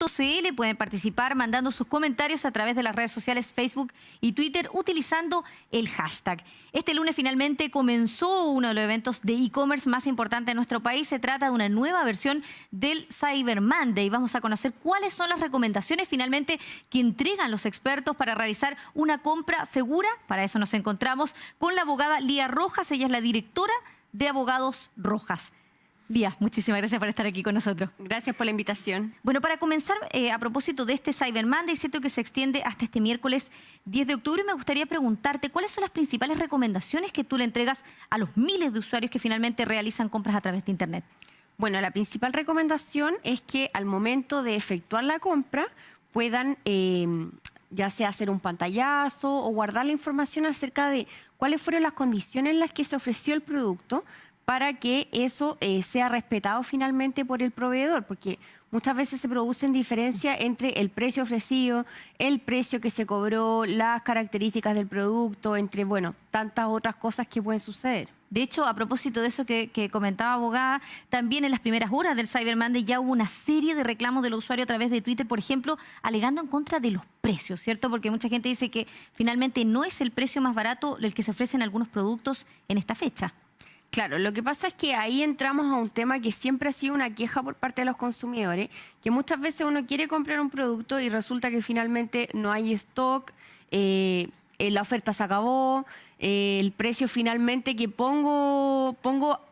cybermandai.cl. Pueden participar mandando sus comentarios a través de las redes sociales Facebook y Twitter utilizando el hashtag. Este lunes finalmente comenzó uno de los eventos de e-commerce más importantes de nuestro país. Se trata de una nueva versión del Cyber Monday. Vamos a conocer cuáles son las recomendaciones finalmente que entregan los expertos para realizar una compra segura. Para eso nos encontramos con la abogada Lía Rojas. Ella es la directora de Abogados Rojas. Lía, muchísimas gracias por estar aquí con nosotros. Gracias por la invitación. Bueno, para comenzar, a propósito de este Cyber Monday, cierto que se extiende hasta este miércoles 10 de octubre, me gustaría preguntarte cuáles son las principales recomendaciones que tú le entregas a los miles de usuarios que finalmente realizan compras a través de Internet. Bueno, la principal recomendación es que al momento de efectuar la compra puedan ya sea hacer un pantallazo o guardar la información acerca de cuáles fueron las condiciones en las que se ofreció el producto, para que eso sea respetado finalmente por el proveedor, porque muchas veces se producen diferencias entre el precio ofrecido, el precio que se cobró, las características del producto, entre, bueno, tantas otras cosas que pueden suceder. De hecho, a propósito de eso que comentaba abogada, también en las primeras horas del Cyber Monday ya hubo una serie de reclamos del usuario a través de Twitter, por ejemplo, alegando en contra de los precios, ¿cierto? Porque mucha gente dice que finalmente no es el precio más barato el que se ofrecen algunos productos en esta fecha. Claro, lo que pasa es que ahí entramos a un tema que siempre ha sido una queja por parte de los consumidores, que muchas veces uno quiere comprar un producto y resulta que finalmente no hay stock, la oferta se acabó, el precio finalmente que pongo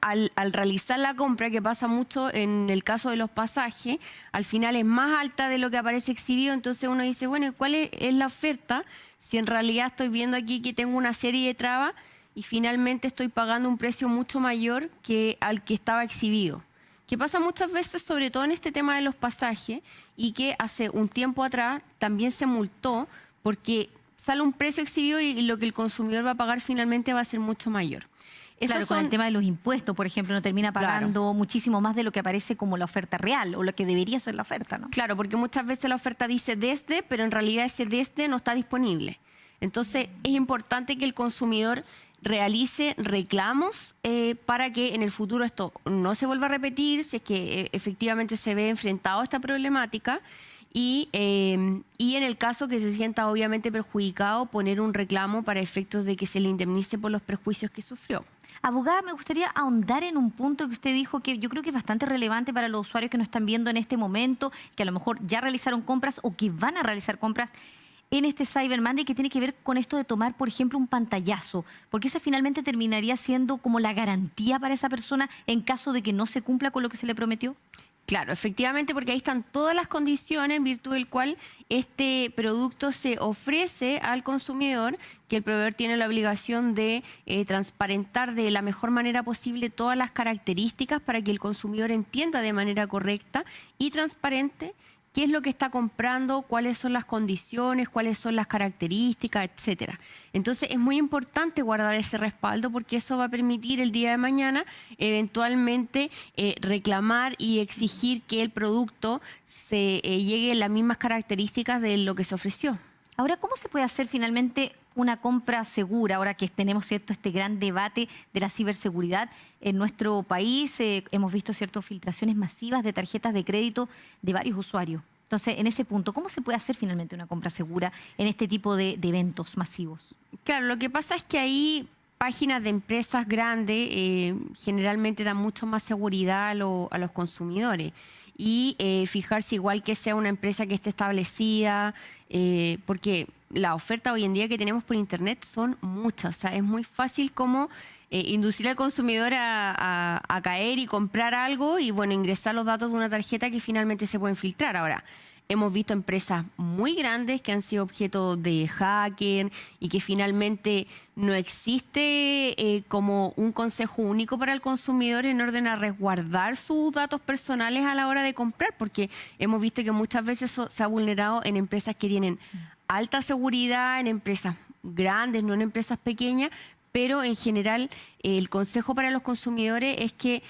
al realizar la compra, que pasa mucho en el caso de los pasajes, al final es más alta de lo que aparece exhibido, entonces uno dice, bueno, ¿cuál es la oferta? Si en realidad estoy viendo aquí que tengo una serie de trabas, y finalmente estoy pagando un precio mucho mayor que al que estaba exhibido. Que pasa muchas veces, sobre todo en este tema de los pasajes, y que hace un tiempo atrás también se multó porque sale un precio exhibido y lo que el consumidor va a pagar finalmente va a ser mucho mayor. Claro, con el tema de los impuestos, por ejemplo, no termina pagando muchísimo más de lo que aparece como la oferta real o lo que debería ser la oferta, ¿no? Claro, porque muchas veces la oferta dice desde, pero en realidad ese desde no está disponible. Entonces es importante que el consumidor realice reclamos para que en el futuro esto no se vuelva a repetir, si es que efectivamente se ve enfrentado a esta problemática y en el caso que se sienta obviamente perjudicado, poner un reclamo para efectos de que se le indemnice por los perjuicios que sufrió. Abogada, me gustaría ahondar en un punto que usted dijo que yo creo que es bastante relevante para los usuarios que nos están viendo en este momento, que a lo mejor ya realizaron compras o que van a realizar compras en este Cyber Monday, que tiene que ver con esto de tomar, por ejemplo, un pantallazo, porque esa finalmente terminaría siendo como la garantía para esa persona en caso de que no se cumpla con lo que se le prometió. Claro, efectivamente, porque ahí están todas las condiciones en virtud del cual este producto se ofrece al consumidor, que el proveedor tiene la obligación de transparentar de la mejor manera posible todas las características para que el consumidor entienda de manera correcta y transparente qué es lo que está comprando, cuáles son las condiciones, cuáles son las características, etcétera. Entonces es muy importante guardar ese respaldo porque eso va a permitir el día de mañana eventualmente reclamar y exigir que el producto se llegue a las mismas características de lo que se ofreció. Ahora, ¿cómo se puede hacer finalmente una compra segura? Ahora que tenemos cierto este gran debate de la ciberseguridad en nuestro país, hemos visto ciertas filtraciones masivas de tarjetas de crédito de varios usuarios. Entonces, en ese punto, ¿cómo se puede hacer finalmente una compra segura en este tipo de eventos masivos? Claro, lo que pasa es que ahí páginas de empresas grandes generalmente dan mucho más seguridad a los consumidores. Y fijarse igual que sea una empresa que esté establecida, porque la oferta hoy en día que tenemos por internet son muchas. O sea, es muy fácil como inducir al consumidor a caer y comprar algo y, bueno, ingresar los datos de una tarjeta que finalmente se pueden filtrar. Ahora, hemos visto empresas muy grandes que han sido objeto de hacker y que finalmente no existe como un consejo único para el consumidor en orden a resguardar sus datos personales a la hora de comprar, porque hemos visto que muchas veces eso se ha vulnerado en empresas que tienen alta seguridad, en empresas grandes, no en empresas pequeñas, pero en general el consejo para los consumidores es que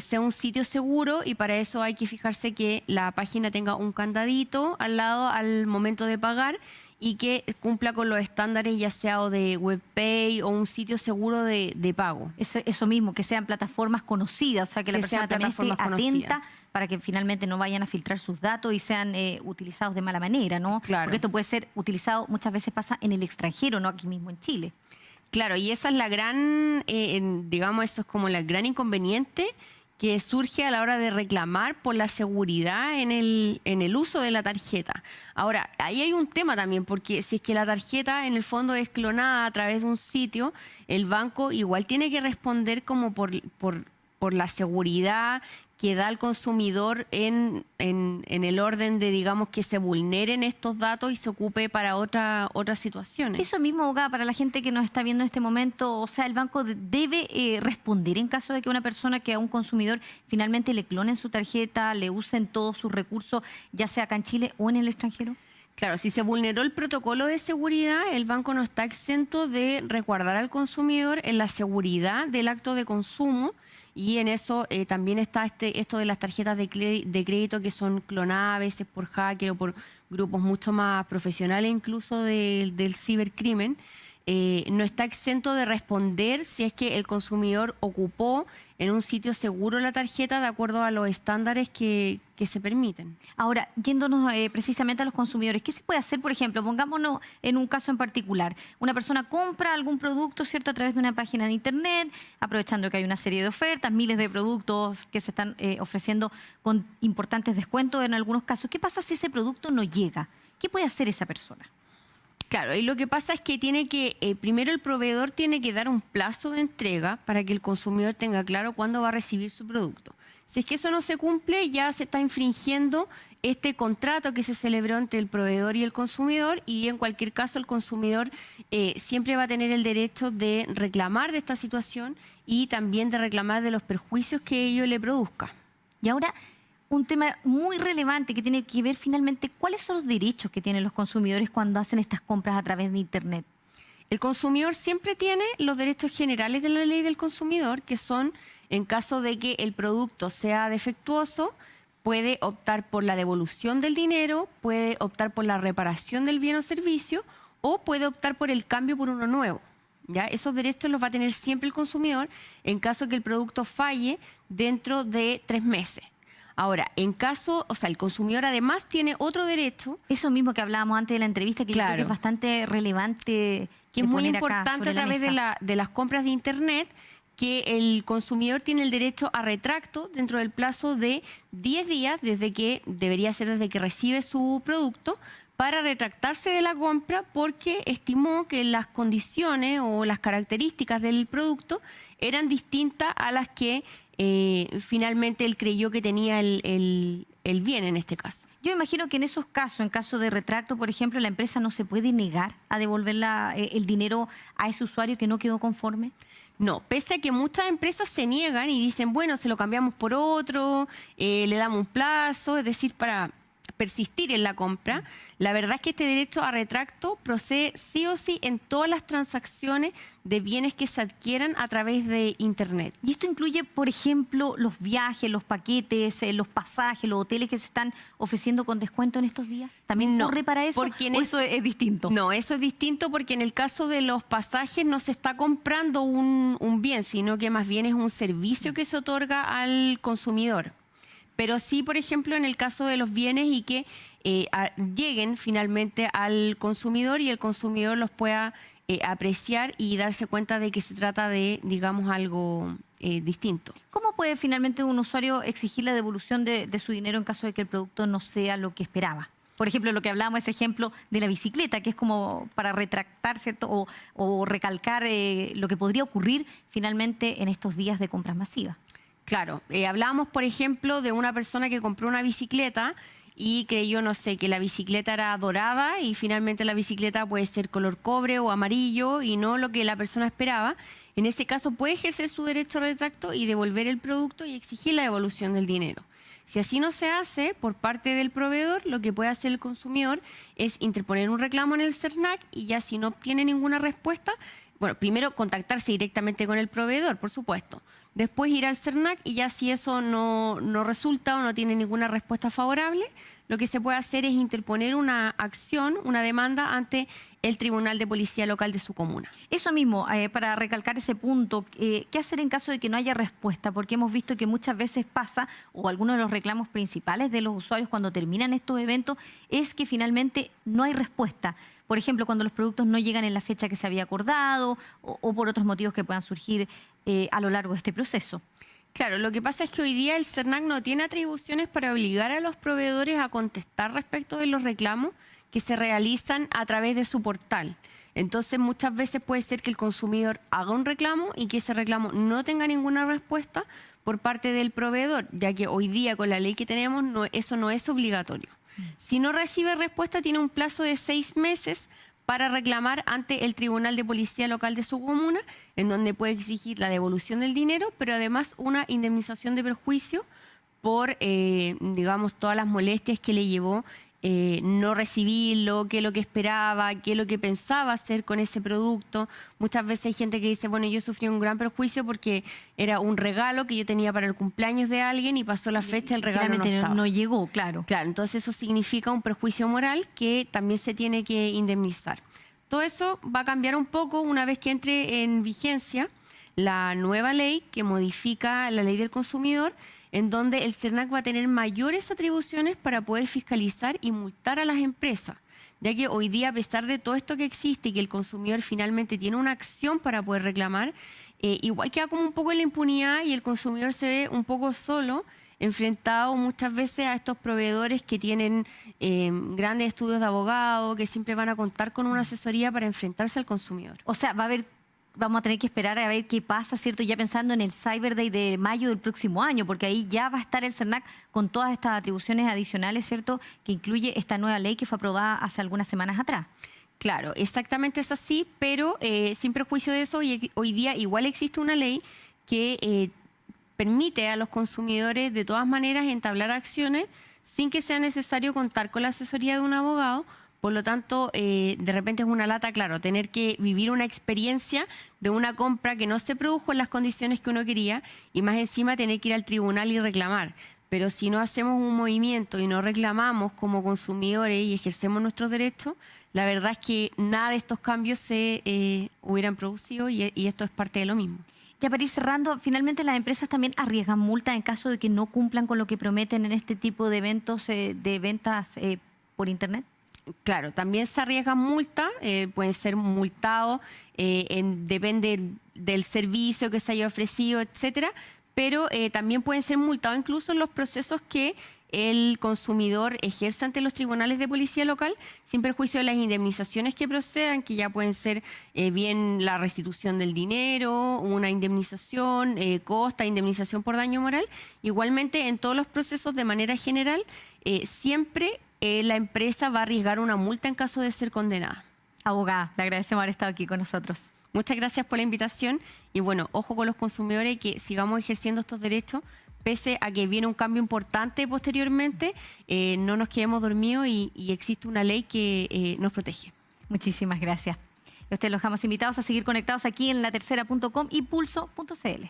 sea un sitio seguro y para eso hay que fijarse que la página tenga un candadito al lado al momento de pagar y que cumpla con los estándares ya sea o de WebPay o un sitio seguro de pago. Eso mismo, que sean plataformas conocidas, o sea, que la persona también esté atenta para que finalmente no vayan a filtrar sus datos y sean utilizados de mala manera, ¿no? Claro. Porque esto puede ser utilizado, muchas veces pasa en el extranjero, no aquí mismo en Chile. Claro, y esa es la gran, digamos, eso es como el gran inconveniente que surge a la hora de reclamar por la seguridad en el uso de la tarjeta. Ahora, ahí hay un tema también, porque si es que la tarjeta en el fondo es clonada a través de un sitio, el banco igual tiene que responder como por la seguridad que da al consumidor en el orden de, digamos, que se vulneren estos datos y se ocupe para otras situaciones. Eso mismo, abogada, para la gente que nos está viendo en este momento, o sea, el banco debe responder en caso de que una persona, que a un consumidor finalmente le clonen su tarjeta, le usen todos sus recursos, ya sea acá en Chile o en el extranjero. Claro, si se vulneró el protocolo de seguridad, el banco no está exento de resguardar al consumidor en la seguridad del acto de consumo. Y en eso también está esto de las tarjetas de crédito que son clonadas a veces por hacker o por grupos mucho más profesionales incluso del cibercrimen. No está exento de responder si es que el consumidor ocupó en un sitio seguro la tarjeta de acuerdo a los estándares que se permiten. Ahora, yéndonos precisamente a los consumidores, ¿qué se puede hacer, por ejemplo? Pongámonos en un caso en particular. Una persona compra algún producto, ¿cierto?, a través de una página de internet, aprovechando que hay una serie de ofertas, miles de productos que se están ofreciendo con importantes descuentos en algunos casos. ¿Qué pasa si ese producto no llega? ¿Qué puede hacer esa persona? Claro, y lo que pasa es que primero el proveedor tiene que dar un plazo de entrega para que el consumidor tenga claro cuándo va a recibir su producto. Si es que eso no se cumple, ya se está infringiendo este contrato que se celebró entre el proveedor y el consumidor, y en cualquier caso el consumidor siempre va a tener el derecho de reclamar de esta situación y también de reclamar de los perjuicios que ello le produzca. Y ahora, un tema muy relevante que tiene que ver finalmente, ¿cuáles son los derechos que tienen los consumidores cuando hacen estas compras a través de internet? El consumidor siempre tiene los derechos generales de la ley del consumidor, que son, en caso de que el producto sea defectuoso, puede optar por la devolución del dinero, puede optar por la reparación del bien o servicio, o puede optar por el cambio por uno nuevo. ¿Ya? Esos derechos los va a tener siempre el consumidor en caso que el producto falle dentro de 3 meses. Ahora, el consumidor además tiene otro derecho. Eso mismo que hablábamos antes de la entrevista, que yo creo que es bastante relevante. Que es muy importante a través de las compras de internet, que el consumidor tiene el derecho a retracto dentro del plazo de 10 días, desde que recibe su producto, para retractarse de la compra porque estimó que las condiciones o las características del producto eran distintas a las que finalmente él creyó que tenía el bien en este caso. Yo imagino que en esos casos, en caso de retracto, por ejemplo, la empresa no se puede negar a devolver el dinero a ese usuario que no quedó conforme. No, pese a que muchas empresas se niegan y dicen, bueno, se lo cambiamos por otro, le damos un plazo, es decir, para persistir en la compra. La verdad es que este derecho a retracto procede sí o sí en todas las transacciones de bienes que se adquieran a través de internet. Y esto incluye, por ejemplo, los viajes, los paquetes, los pasajes, los hoteles que se están ofreciendo con descuento en estos días. ¿También corre para eso? Porque ¿O eso es distinto? No, eso es distinto porque en el caso de los pasajes no se está comprando un bien, sino que más bien es un servicio que se otorga al consumidor. Pero sí, por ejemplo, en el caso de los bienes y que lleguen finalmente al consumidor y el consumidor los pueda apreciar y darse cuenta de que se trata de, digamos, algo distinto. ¿Cómo puede finalmente un usuario exigir la devolución de su dinero en caso de que el producto no sea lo que esperaba? Por ejemplo, lo que hablábamos, ese ejemplo de la bicicleta, que es como para retractar, ¿cierto? O recalcar lo que podría ocurrir finalmente en estos días de compras masivas. Claro, hablábamos, por ejemplo, de una persona que compró una bicicleta y creyó, no sé, que la bicicleta era dorada y finalmente la bicicleta puede ser color cobre o amarillo y no lo que la persona esperaba. En ese caso puede ejercer su derecho a retracto y devolver el producto y exigir la devolución del dinero. Si así no se hace por parte del proveedor, lo que puede hacer el consumidor es interponer un reclamo en el CERNAC y ya si no obtiene ninguna respuesta, bueno, primero contactarse directamente con el proveedor, por supuesto. Después ir al CERNAC y ya si eso no resulta o no tiene ninguna respuesta favorable, lo que se puede hacer es interponer una acción, una demanda ante el Tribunal de Policía Local de su comuna. Eso mismo, para recalcar ese punto, ¿qué hacer en caso de que no haya respuesta? Porque hemos visto que muchas veces pasa, o algunos de los reclamos principales de los usuarios cuando terminan estos eventos, es que finalmente no hay respuesta. Por ejemplo, cuando los productos no llegan en la fecha que se había acordado o por otros motivos que puedan surgir a lo largo de este proceso. Claro, lo que pasa es que hoy día el SERNAC no tiene atribuciones para obligar a los proveedores a contestar respecto de los reclamos que se realizan a través de su portal. Entonces, muchas veces puede ser que el consumidor haga un reclamo y que ese reclamo no tenga ninguna respuesta por parte del proveedor, ya que hoy día con la ley que tenemos eso no es obligatorio. Si no recibe respuesta, tiene un plazo de 6 meses para reclamar ante el Tribunal de Policía Local de su comuna, en donde puede exigir la devolución del dinero, pero además una indemnización de perjuicio por, digamos, todas las molestias que le llevó no recibirlo, qué es lo que esperaba, qué es lo que pensaba hacer con ese producto. Muchas veces hay gente que dice, bueno, yo sufrí un gran perjuicio porque era un regalo que yo tenía para el cumpleaños de alguien y pasó la fecha, el regalo no estaba. No llegó, claro. Claro, entonces eso significa un perjuicio moral que también se tiene que indemnizar. Todo eso va a cambiar un poco una vez que entre en vigencia la nueva ley que modifica la ley del consumidor, en donde el SERNAC va a tener mayores atribuciones para poder fiscalizar y multar a las empresas, ya que hoy día, a pesar de todo esto que existe y que el consumidor finalmente tiene una acción para poder reclamar, igual queda como un poco en la impunidad y el consumidor se ve un poco solo, enfrentado muchas veces a estos proveedores que tienen grandes estudios de abogado, que siempre van a contar con una asesoría para enfrentarse al consumidor. O sea, vamos a tener que esperar a ver qué pasa, ¿cierto? Ya pensando en el Cyber Day de mayo del próximo año, porque ahí ya va a estar el SERNAC con todas estas atribuciones adicionales, ¿cierto? Que incluye esta nueva ley que fue aprobada hace algunas semanas atrás. Claro, exactamente es así, pero sin perjuicio de eso, hoy día igual existe una ley que permite a los consumidores de todas maneras entablar acciones sin que sea necesario contar con la asesoría de un abogado. Por lo tanto, de repente es una lata, claro, tener que vivir una experiencia de una compra que no se produjo en las condiciones que uno quería y más encima tener que ir al tribunal y reclamar. Pero si no hacemos un movimiento y no reclamamos como consumidores y ejercemos nuestros derechos, la verdad es que nada de estos cambios se hubieran producido y esto es parte de lo mismo. Ya para ir cerrando, finalmente las empresas también arriesgan multa en caso de que no cumplan con lo que prometen en este tipo de eventos de ventas por Internet. Claro, también se arriesgan multa, pueden ser multados, depende del servicio que se haya ofrecido, etcétera, pero también pueden ser multados incluso en los procesos que el consumidor ejerce ante los tribunales de policía local, sin perjuicio de las indemnizaciones que procedan, que ya pueden ser bien la restitución del dinero, una indemnización, indemnización por daño moral. Igualmente, en todos los procesos, de manera general, siempre la empresa va a arriesgar una multa en caso de ser condenada. Abogada, le agradecemos haber estado aquí con nosotros. Muchas gracias por la invitación y bueno, ojo con los consumidores, que sigamos ejerciendo estos derechos, pese a que viene un cambio importante posteriormente, no nos quedemos dormidos y existe una ley que nos protege. Muchísimas gracias. Y a ustedes los dejamos invitados a seguir conectados aquí en latercera.com y pulso.cl.